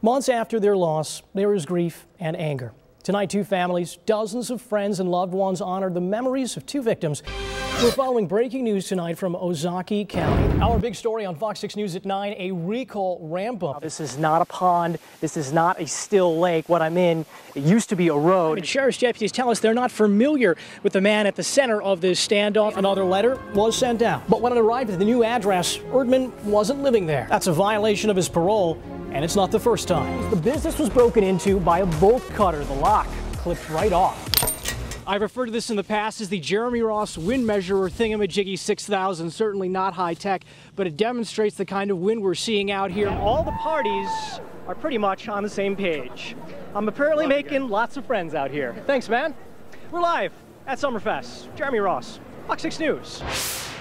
Months after their loss, there is grief and anger. Tonight, two families, dozens of friends and loved ones honored the memories of two victims. We're following breaking news tonight from Ozaukee County. Our big story on Fox 6 News at 9, a recall ramp up. This is not a pond. This is not a still lake. What I'm in, it used to be a road. And sheriff's deputies tell us they're not familiar with the man at the center of this standoff. Another letter was sent out. But when it arrived at the new address, Erdman wasn't living there. That's a violation of his parole. And it's not the first time. The business was broken into by a bolt cutter. The lock clipped right off. I've referred to this in the past as the Jeremy Ross wind measurer thingamajiggy 6000. Certainly not high tech, but it demonstrates the kind of wind we're seeing out here. All the parties are pretty much on the same page. I'm apparently making lots of friends out here. Thanks, man. We're live at Summerfest. Jeremy Ross, Fox 6 News.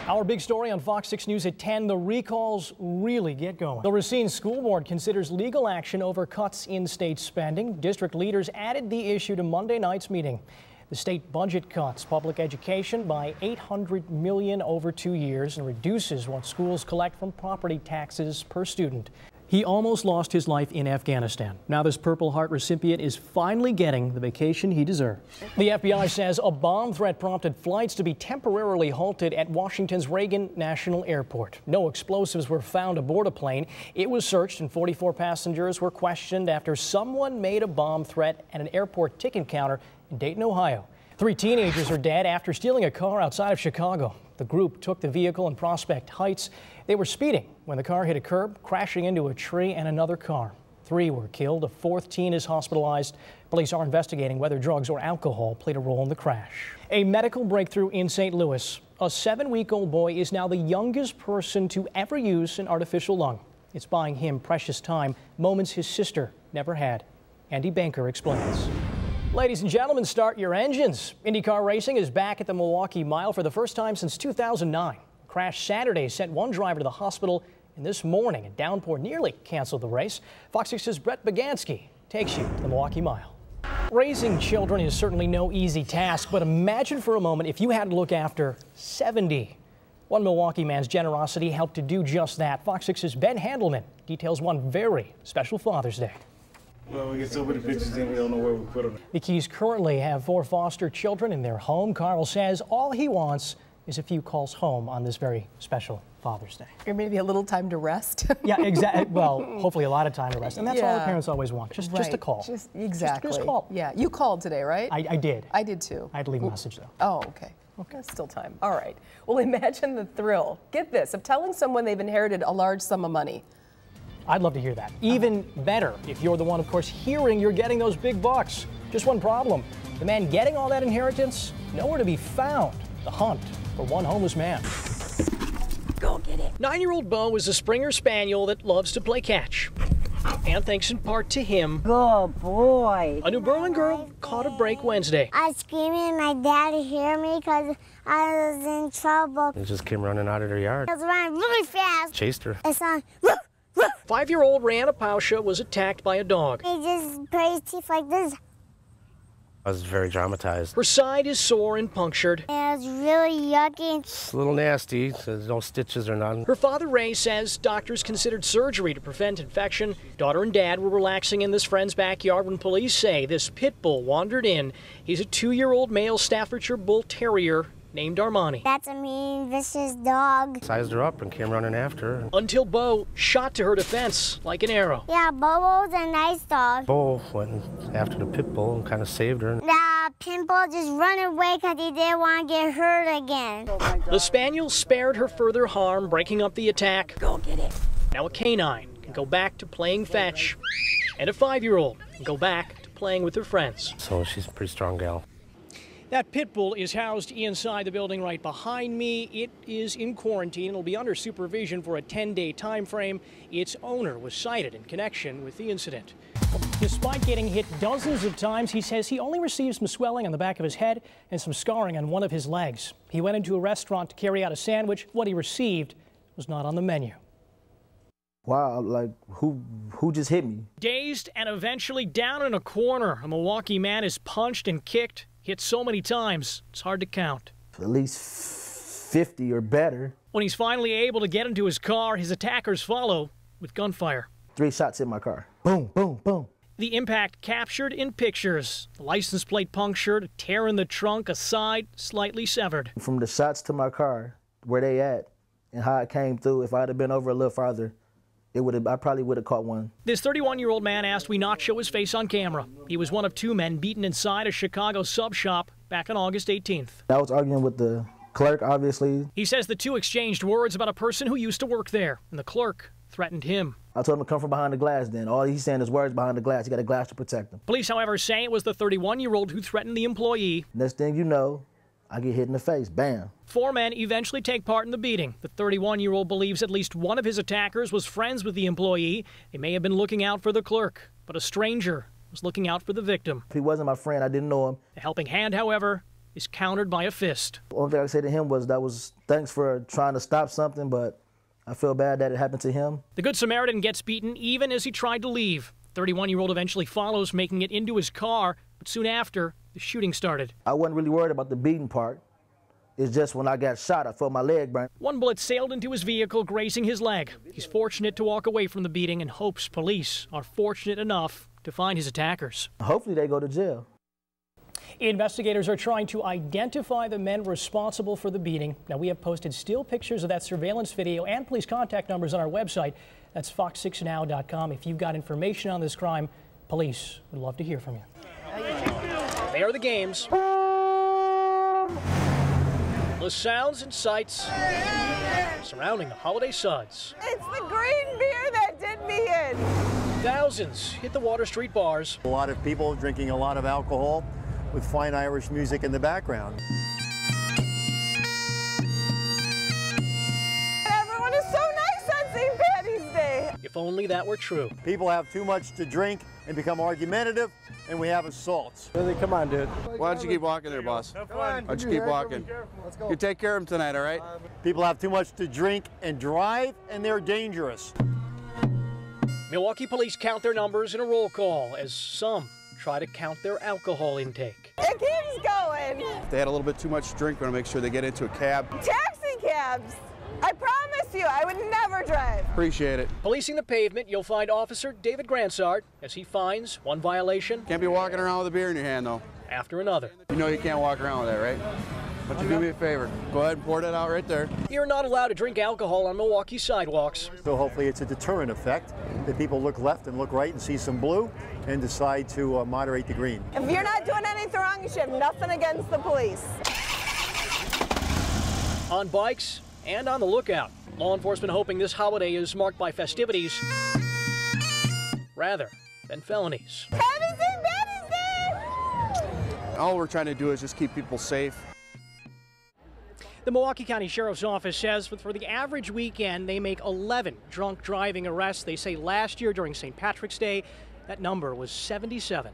Our big story on Fox 6 News at 10, the recalls really get going. The Racine School Board considers legal action over cuts in state spending. District leaders added the issue to Monday night's meeting. The state budget cuts public education by $800 million over 2 years and reduces what schools collect from property taxes per student. He almost lost his life in Afghanistan. Now this Purple Heart recipient is finally getting the vacation he deserves. The FBI says a bomb threat prompted flights to be temporarily halted at Washington's Reagan National Airport. No explosives were found aboard a plane. It was searched and 44 passengers were questioned after someone made a bomb threat at an airport ticket counter in Dayton, Ohio. 3 teenagers are dead after stealing a car outside of Chicago. The group took the vehicle in Prospect Heights. They were speeding when the car hit a curb, crashing into a tree and another car. 3 were killed. A 4th teen is hospitalized. Police are investigating whether drugs or alcohol played a role in the crash. A medical breakthrough in St. Louis. A 7-week-old boy is now the youngest person to ever use an artificial lung. It's buying him precious time, moments his sister never had. Andy Banker explains. Ladies and gentlemen, start your engines. IndyCar racing is back at the Milwaukee Mile for the first time since 2009. A crash Saturday sent one driver to the hospital, and this morning a downpour nearly canceled the race. Fox 6's Brett Bagansky takes you to the Milwaukee Mile. Raising children is certainly no easy task, but imagine for a moment if you had to look after 70. One Milwaukee man's generosity helped to do just that. Fox 6's Ben Handelman details one very special Father's Day. Well, we get so many pictures in, we don't know where we put them. The Keys currently have 4 foster children in their home. Carl says all he wants is a few calls home on this very special Father's Day. Or maybe a little time to rest. Yeah, exactly. Well, hopefully a lot of time to rest. And that's all the parents always want, just a call. Exactly. Just call. Yeah, you called today, right? I did. I did too. I had to leave a message, though. Oh, okay. Okay, still time. All right. Well, imagine the thrill, get this, of telling someone they've inherited a large sum of money. I'd love to hear that. Even better if you're the one, of course, hearing you're getting those big bucks. Just one problem. The man getting all that inheritance, nowhere to be found. The hunt for one homeless man. Go get it. 9-year-old Bo is a Springer Spaniel that loves to play catch. And thanks in part to him, Good boy. a New Berlin girl caught a break Wednesday. I was screaming, my dad to hear me because I was in trouble. They just came running out of their yard. I was running really fast. Chased her. It's on. Woof, woof. 5-year-old Rihanna Pausha was attacked by a dog. He just put his teeth like this. I was very traumatized. Her side is sore and punctured. It was really yucky. It's a little nasty. There's no stitches or nothing. Her father, Ray, says doctors considered surgery to prevent infection. Daughter and dad were relaxing in this friend's backyard when police say this pit bull wandered in. He's a 2-year-old male Staffordshire Bull Terrier named Armani. That's a mean, vicious dog. Sized her up and came running after her. Until Bo shot to her defense like an arrow. Yeah, Bobo's a nice dog. Bo went after the pit bull and kind of saved her. The pit bull just run away because he didn't want to get hurt again. The Spaniel spared her further harm, breaking up the attack. Go get it. Now a canine can go back to playing fetch, and a 5-year-old can go back to playing with her friends. So she's a pretty strong gal. That pit bull is housed inside the building right behind me. It is in quarantine. It'll be under supervision for a 10-day time frame. Its owner was cited in connection with the incident. Despite getting hit dozens of times, he says he only received some swelling on the back of his head and some scarring on one of his legs. He went into a restaurant to carry out a sandwich. What he received was not on the menu. Wow, like, who just hit me? Dazed and eventually down in a corner, a Milwaukee man is punched and kicked, hit so many times, it's hard to count. At least 50 or better. When he's finally able to get into his car, his attackers follow with gunfire. 3 shots hit my car. Boom, boom, boom. The impact captured in pictures. The license plate punctured, a tear in the trunk, a side slightly severed. From the shots to my car, where they at, and how it came through, if I'd have been over a little farther, I probably would have caught one. This 31-year-old man asked we not show his face on camera. He was one of 2 men beaten inside a Chicago sub shop back on August 18th. I was arguing with the clerk, obviously. He says the 2 exchanged words about a person who used to work there, and the clerk threatened him. I told him to come from behind the glass then. All he's saying is words behind the glass. He got a glass to protect him. Police, however, say it was the 31-year-old who threatened the employee. Next thing you know, I get hit in the face. Bam. 4 men eventually take part in the beating. The 31-year-old believes at least one of his attackers was friends with the employee. They may have been looking out for the clerk, but a stranger was looking out for the victim. If he wasn't my friend, I didn't know him. The helping hand, however, is countered by a fist. The only thing I could say to him was thanks for trying to stop something, but I feel bad that it happened to him. The Good Samaritan gets beaten even as he tried to leave. The 31-year-old eventually follows, making it into his car, but soon after, the shooting started. I wasn't really worried about the beating part. It's just when I got shot, I felt my leg burn. One bullet sailed into his vehicle, grazing his leg. He's fortunate to walk away from the beating and hopes police are fortunate enough to find his attackers. Hopefully they go to jail. Investigators are trying to identify the men responsible for the beating. Now, we have posted still pictures of that surveillance video and police contact numbers on our website. That's fox6now.com. If you've got information on this crime, police would love to hear from you. They are the games. The sounds and sights surrounding the holiday suds. It's the green beer that did me in. Thousands hit the Water Street bars. A lot of people drinking a lot of alcohol with fine Irish music in the background. Everyone is so nice on St. Patty's Day. If only that were true. People have too much to drink and become argumentative, and we have assaults. Really, come on, dude. Why don't you keep walking there, boss? Why don't you keep walking? Let's go. You take care of him tonight, all right? People have too much to drink and drive, and they're dangerous. Milwaukee police count their numbers in a roll call as some try to count their alcohol intake. It keeps going. If they had a little bit too much to drink, we're gonna make sure they get into a cab. Taxi cabs. I promise you, I would never drive. Appreciate it. Policing the pavement, you'll find Officer David Gransart as he finds one violation Can't be walking around with a beer in your hand, though. after another. You know you can't walk around with that, right? Why don't you do me a favor? Go ahead and pour that out right there. You're not allowed to drink alcohol on Milwaukee sidewalks. So hopefully it's a deterrent effect, that people look left and look right and see some blue and decide to moderate the green. If you're not doing anything wrong, you should have nothing against the police. On bikes and on the lookout. Law enforcement hoping this holiday is marked by festivities rather than felonies. Happy St. Patty's Day! All we're trying to do is just keep people safe. The Milwaukee County Sheriff's Office says for the average weekend, they make 11 drunk driving arrests. They say last year during St. Patrick's Day, that number was 77.